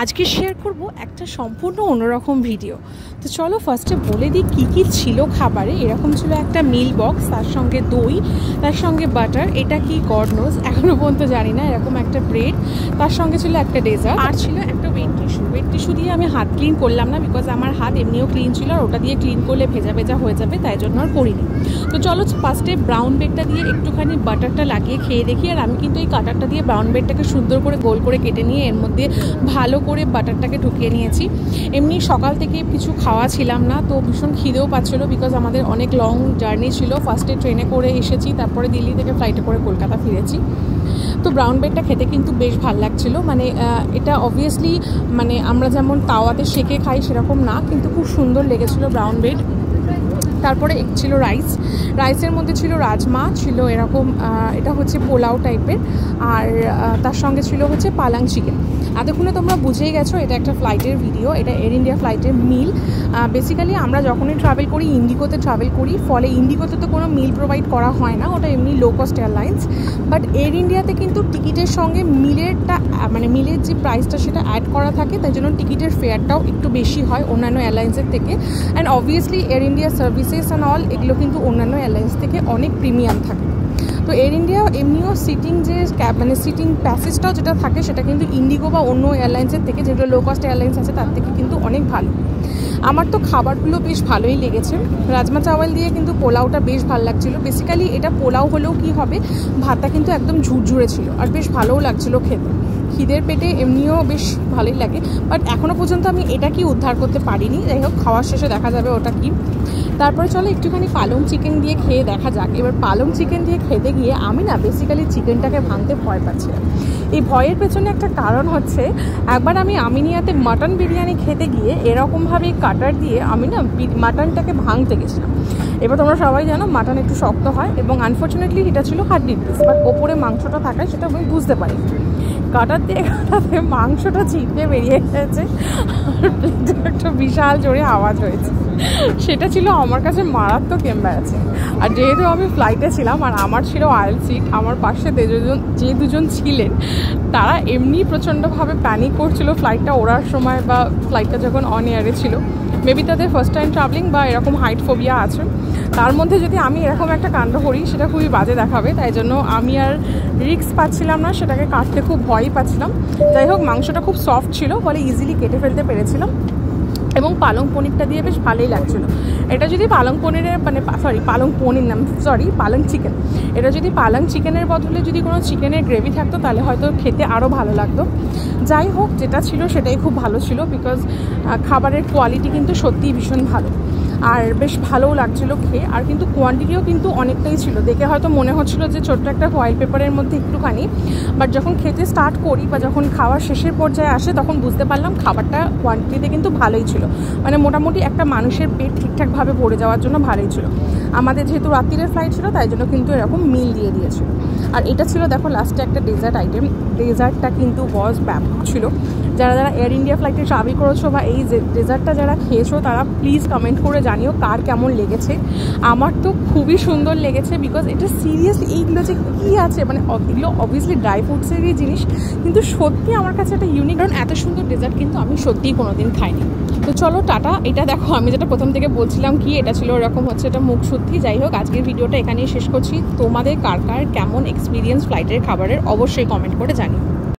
আজকে শেয়ার করব একটা সম্পূর্ণ অন্যরকম ভিডিও। তো চলো ফার্স্টে বলে দিই কী কী ছিল খাবারে। এরকম ছিল একটা মিল বক্স, তার সঙ্গে দই, তার সঙ্গে বাটার, এটা কি গড নোজ, এখনও পর্যন্ত জানি না। এরকম একটা ব্রেড, তার সঙ্গে ছিল একটা ডেজার্ট, আর ছিল একটা ওয়েট টিস্যু। ওয়েট টিস্যু দিয়ে আমি হাত ক্লিন করলাম না, বিকজ আমার হাত এমনিও ক্লিন ছিল, আর ওটা দিয়ে ক্লিন করলে ভেজা ভেজা হয়ে যাবে, তাই জন্য আর করিনি। তো চলো ফার্স্টে ব্রাউন ব্রেডটা দিয়ে একটুখানি বাটারটা লাগিয়ে খেয়ে দেখি। আর আমি কিন্তু এই কাটারটা দিয়ে ব্রাউন ব্রেডটাকে সুন্দর করে গোল করে কেটে নিয়ে এর মধ্যে ভালো করে বাটারটাকে ঢুকিয়ে নিয়েছি। এমনি সকাল থেকে কিছু খাওয়া ছিলাম না, তো ভীষণ খিদেও পাচ্ছিলো, বিকজ আমাদের অনেক লং জার্নি ছিল। ফার্স্টে ট্রেনে করে এসেছি, তারপরে দিল্লি থেকে ফ্লাইটে করে কলকাতা ফিরেছি। তো ব্রাউন ব্রেডটা খেতে কিন্তু বেশ ভালো লাগছিলো। মানে এটা অবভিয়াসলি মানে আমরা যেমন তাওয়াতে সেকে খাই সেরকম না, কিন্তু খুব সুন্দর লেগেছিলো ব্রাউন ব্রেড। তারপরে ছিল রাইসের মধ্যে ছিল রাজমা, ছিল এরকম এটা হচ্ছে পোলাও টাইপের, আর তার সঙ্গে ছিল হচ্ছে পালাং চিকেন। এতক্ষণে তোমরা বুঝেই গেছো এটা একটা ফ্লাইটের ভিডিও, এটা এয়ার ইন্ডিয়া ফ্লাইটের মিল। বেসিক্যালি আমরা যখনই ট্রাভেল করি ইন্ডিগোতে ট্রাভেল করি, ফলে ইন্ডিগোতে তো কোনো মিল প্রোভাইড করা হয় না, ওটা এমনি low cost airlines. But air ইন্ডিয়াতে কিন্তু টিকিটের সঙ্গে মিলেরটা মানে মিলের যে প্রাইসটা সেটা অ্যাড করা থাকে, তাই জন্য টিকিটের ফেয়ারটাও একটু বেশি হয় অন্যান্য এয়ারলাইন্সের থেকে। And obviously air India services and all এগুলো কিন্তু অন্যান্য এয়ারলাইন্স থেকে অনেক প্রিমিয়াম থাকে। তো এয়ার ইন্ডিয়া এমনিও সিটিং যে মানে সিটিং প্যাসেজটাও যেটা থাকে সেটা কিন্তু ইন্ডিগো বা অন্য এয়ারলাইন্সের থেকে, যেগুলো লো কস্ট এয়ারলাইন্স আছে তার থেকে কিন্তু অনেক ভালো। আমার তো খাবারগুলো বেশ ভালোই লেগেছে। রাজমা চাওয়াল দিয়ে কিন্তু পোলাওটা বেশ ভালো লাগছিলো। বেসিক্যালি এটা পোলাও হলেও কি হবে, ভাতটা কিন্তু একদম ঝুরঝুরে ছিল আর বেশ ভালোও লাগছিলো খেতে। খিদের পেটে এমনিও বেশ ভালোই লাগে, বাট এখনও পর্যন্ত আমি এটা কি উদ্ধার করতে পারিনি। যাই হোক, খাওয়ার শেষে দেখা যাবে ওটা কি। তারপরে চলো একটুখানি পালং চিকেন দিয়ে খেয়ে দেখা যাক। এবার পালং চিকেন দিয়ে খেতে গিয়ে আমি না বেসিক্যালি চিকেনটাকে ভাঙতে ভয় পাচ্ছিলাম। এই ভয়ের পেছনে একটা কারণ হচ্ছে, একবার আমি আমিনিয়াতে মাটন বিরিয়ানি খেতে গিয়ে এরকমভাবে কাটার দিয়ে আমি না মাটনটাকে ভাঙতে গেছিলাম। এবার তোমরা সবাই জানো মাটন একটু শক্ত হয়, এবং আনফর্চুনেটলি এটা ছিল হাড্ডির পিস, বাট ওপরে মাংসটা থাকায় সেটা আমি বুঝতে পারি। কাটার দিয়ে কাটাতে মাংসটা ছিটকে বেরিয়ে গেছে, আর একটা বিশাল জোরে আওয়াজ হয়েছে। সেটা ছিল আমার কাছে মারাত্মক এম্বারাসিং। আর যেহেতু আমি ফ্লাইটে ছিলাম আর আমার ছিল আয়েল সিট, আমার পাশে যে দুজন ছিলেন তারা এমনি প্রচণ্ডভাবে প্যানিক করছিল ফ্লাইটটা ওড়ার সময়, বা ফ্লাইটটা যখন অন এয়ারে ছিল। মেবি তাদের ফার্স্ট টাইম ট্রাভেলিং বা এরকম হাইট ফোবিয়া আছে। তার মধ্যে যদি আমি এরকম একটা কাণ্ড করি সেটা খুবই বাজে দেখাবে, তাই জন্য আমি আর রিস্ক পাচ্ছিলাম না, সেটাকে কাটতে খুব ভয়ই পাচ্ছিলাম। যাই হোক, মাংসটা খুব সফট ছিল বলে ইজিলি কেটে ফেলতে পেরেছিলাম, এবং পালং পনিরটা দিয়ে বেশ ভালোই লাগছিলো। এটা যদি পালং পনিরের মানে পালং চিকেন, এটা যদি পালং চিকেনের বদলে যদি কোনো চিকেনের গ্রেভি থাকতো তাহলে হয়তো খেতে আরও ভালো লাগতো। যাই হোক, যেটা ছিল সেটাই খুব ভালো ছিল, বিকজ খাবারের কোয়ালিটি কিন্তু সত্যিই ভীষণ ভালো, আর বেশ ভালোও লাগছিলো খেয়ে। আর কিন্তু কোয়ান্টিটিও কিন্তু অনেকটাই ছিল। দেখে হয়তো মনে হচ্ছিলো যে ছোট্ট একটা ফয়েল পেপারের মধ্যে একটুখানি, বাট যখন খেতে স্টার্ট করি বা যখন খাওয়ার শেষের পর্যায়ে আসে তখন বুঝতে পারলাম খাবারটা কোয়ান্টিটিতে কিন্তু ভালোই ছিল। মানে মোটামুটি একটা মানুষের পেট ঠিকঠাকভাবে ভরে যাওয়ার জন্য ভালোই ছিল। আমাদের যেহেতু রাত্রিরের ফ্লাইট ছিল তাই জন্য কিন্তু এরকম মিল দিয়ে দিয়েছিল। আর এটা ছিল দেখো লাস্টে একটা ডেজার্ট আইটেম। ডেজার্টটা কিন্তু বস ব্যাপক ছিল। যারা এয়ার ইন্ডিয়া ফ্লাইটে ট্রাভেল করেছো বা এই ডেজার্টটা যারা খেয়েছো তারা প্লিজ কমেন্ট করে জানিও কার কেমন লেগেছে। আমার তো খুবই সুন্দর লেগেছে, বিকজ এটা সিরিয়াসলি এইগুলো যে কী আছে, মানে এগুলো অবভিয়াসলি ড্রাই ফ্রুটসেরই জিনিস, কিন্তু সত্যি আমার কাছে একটা ইউনিক, কারণ এত সুন্দর ডেজার্ট কিন্তু আমি সত্যিই কোনোদিন খাইনি। তো চলো টাটা। এটা দেখো আমি যেটা প্রথম থেকে বলছিলাম কি, এটা ছিল এরকম হচ্ছে এটা মুখ সত্যি। যাই হোক, আজকের ভিডিওটা এখানেই শেষ করছি। তোমাদের কার কেমন এক্সপিরিয়েন্স ফ্লাইটের খাবারের অবশ্যই কমেন্ট করে জানিও।